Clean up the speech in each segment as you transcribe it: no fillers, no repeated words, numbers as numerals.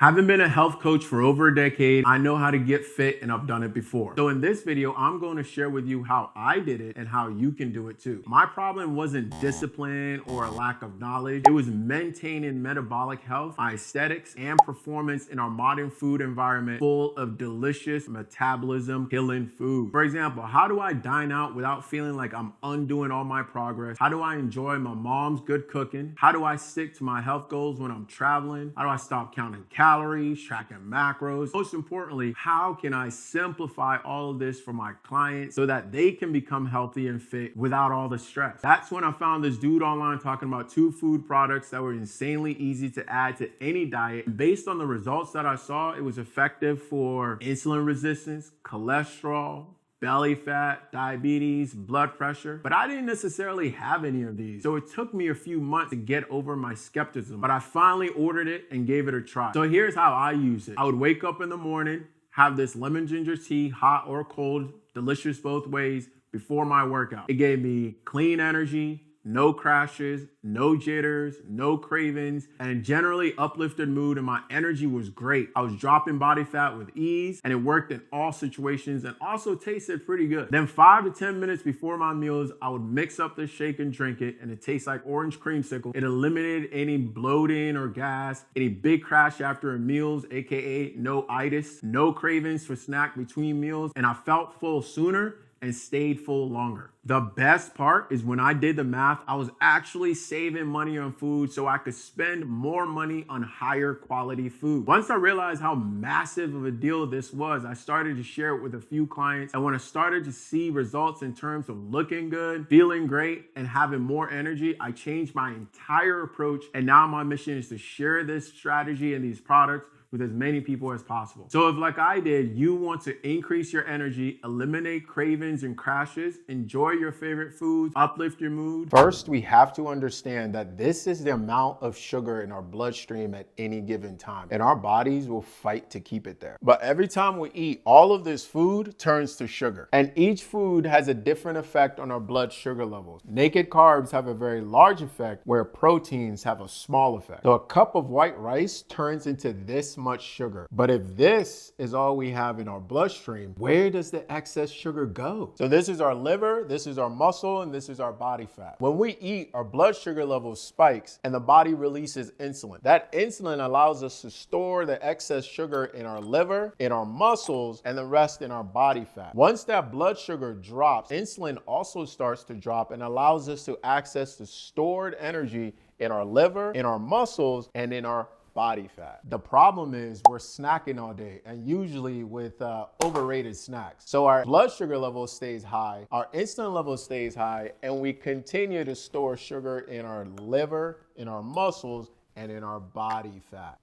Having been a health coach for over a decade, I know how to get fit and I've done it before. So in this video, I'm going to share with you how I did it and how you can do it too. My problem wasn't discipline or a lack of knowledge. It was maintaining metabolic health, aesthetics, and performance in our modern food environment full of delicious metabolism killing food. For example, how do I dine out without feeling like I'm undoing all my progress? How do I enjoy my mom's good cooking? How do I stick to my health goals when I'm traveling? How do I stop counting calories, tracking macros? Most importantly, how can I simplify all of this for my clients so that they can become healthy and fit without all the stress? That's when I found this dude online talking about 2 food products that were insanely easy to add to any diet. And based on the results that I saw, it was effective for insulin resistance, cholesterol, belly fat, diabetes, blood pressure, but I didn't necessarily have any of these. So it took me a few months to get over my skepticism, but I finally ordered it and gave it a try. So here's how I use it. I would wake up in the morning, have this lemon ginger tea, hot or cold, delicious both ways, before my workout. It gave me clean energy, no crashes, no jitters, no cravings, and generally uplifted mood, and my energy was great. I was dropping body fat with ease, and it worked in all situations and also tasted pretty good. Then 5 to 10 minutes before my meals, I would mix up this shake and drink it, and it tastes like orange creamsicle. It eliminated any bloating or gas, any big crash after meals, aka no itis, no cravings for snack between meals, and I felt full sooner and stayed full longer. The best part is when I did the math, I was actually saving money on food so I could spend more money on higher quality food. Once I realized how massive of a deal this was, I started to share it with a few clients. And when I started to see results in terms of looking good, feeling great, and having more energy, I changed my entire approach. And now my mission is to share this strategy and these products with as many people as possible. So if, like I did, you want to increase your energy, eliminate cravings and crashes, enjoy your favorite foods, uplift your mood. First, we have to understand that this is the amount of sugar in our bloodstream at any given time, and our bodies will fight to keep it there. But every time we eat, all of this food turns to sugar, and each food has a different effect on our blood sugar levels. Naked carbs have a very large effect, where proteins have a small effect. So a cup of white rice turns into this much sugar. But if this is all we have in our bloodstream, where does the excess sugar go? So this is our liver, this is our muscle, and this is our body fat. When we eat, our blood sugar level spikes and the body releases insulin. That insulin allows us to store the excess sugar in our liver, in our muscles, and the rest in our body fat. Once that blood sugar drops, insulin also starts to drop and allows us to access the stored energy in our liver, in our muscles, and in our body fat. The problem is we're snacking all day, and usually with overrated snacks. So our blood sugar level stays high, our insulin level stays high, and we continue to store sugar in our liver, in our muscles, and in our body fat.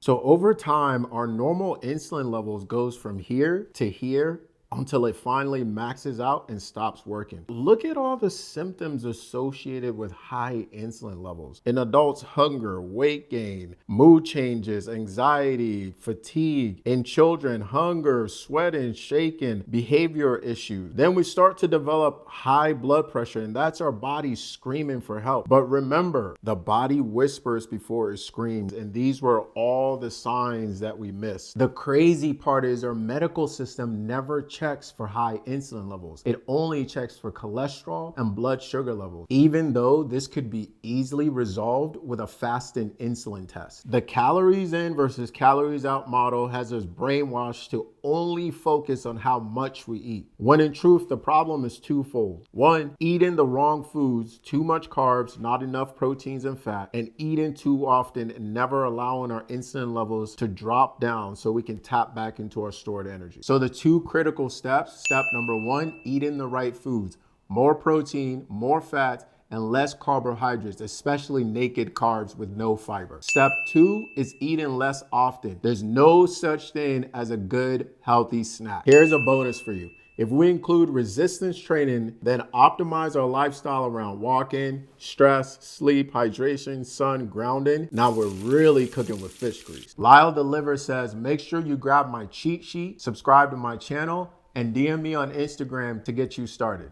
So over time, our normal insulin levels goes from here to here until it finally maxes out and stops working. Look at all the symptoms associated with high insulin levels. In adults, hunger, weight gain, mood changes, anxiety, fatigue. In children, hunger, sweating, shaking, behavior issues. Then we start to develop high blood pressure, and that's our body screaming for help. But remember, the body whispers before it screams, and these were all the signs that we missed. The crazy part is our medical system never checks for high insulin levels. It only checks for cholesterol and blood sugar levels, even though this could be easily resolved with a fasting insulin test. The calories in versus calories out model has us brainwashed to only focus on how much we eat, when in truth, the problem is twofold. One, eating the wrong foods, too much carbs, not enough proteins and fat, and eating too often and never allowing our insulin levels to drop down so we can tap back into our stored energy. So the 2 critical steps. Step number 1, eating the right foods, more protein, more fat, and less carbohydrates, especially naked carbs with no fiber. Step 2 is eating less often. There's no such thing as a good, healthy snack. Here's a bonus for you. If we include resistance training, then optimize our lifestyle around walking, stress, sleep, hydration, sun, grounding, now we're really cooking with fish grease. Lyle Deliver says, make sure you grab my cheat sheet, subscribe to my channel, and DM me on Instagram to get you started.